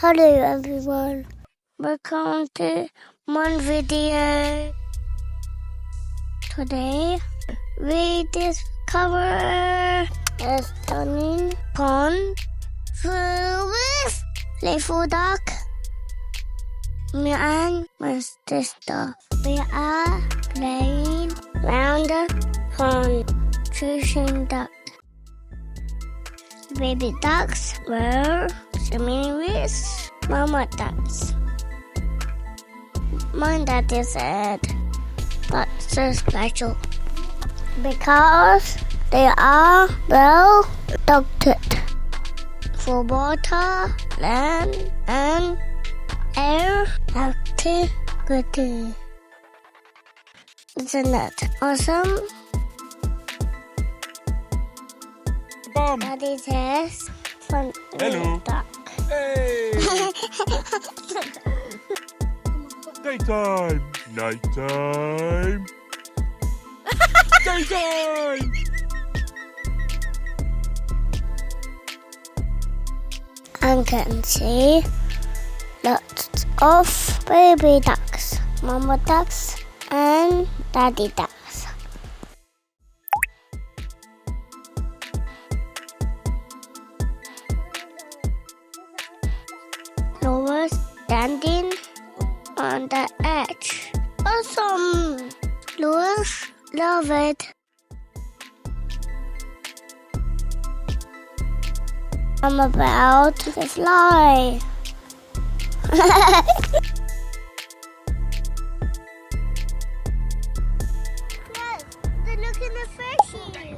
Hello everyone, welcome to my video. Today we discover a stunning pond filled with playful duck. Me and my sister, we are playing round the pond, chasing ducks. Baby ducks were swimming with mama ducks. My daddy said that's so special because they are well adopted for water, land, and air activity. Isn't that awesome? Bum. Daddy says fun Hello. duck. Hey! Daytime! Nighttime! Daytime! I can see lots of baby ducks, mama ducks, and daddy ducks. Noah's standing on the edge. Awesome! Louis, love it. I'm about to fly. Yes, they're looking at fishy.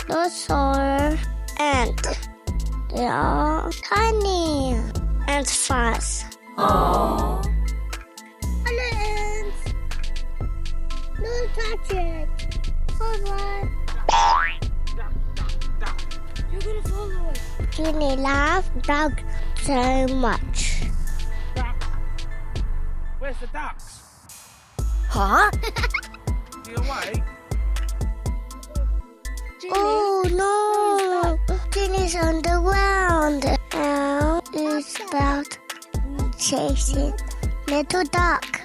Those are ants. They are tiny and fast. Aww. Hello, ants. Don't touch it. Alright. You're gonna follow us. Ginny loves ducks so much. Ducks. Where's the ducks? Huh? You awake? Oh no! Ginny's on the ground. Now it's about chasing little duck.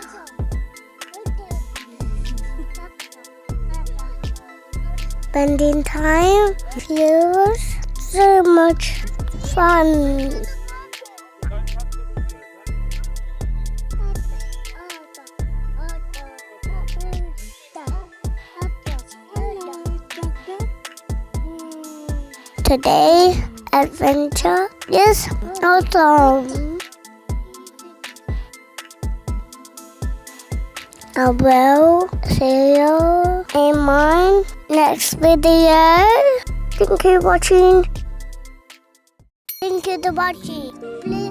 Spending time feels so much fun. Today's adventure is awesome. I will see you in my next video. Thank you for watching. Thank you for watching. Please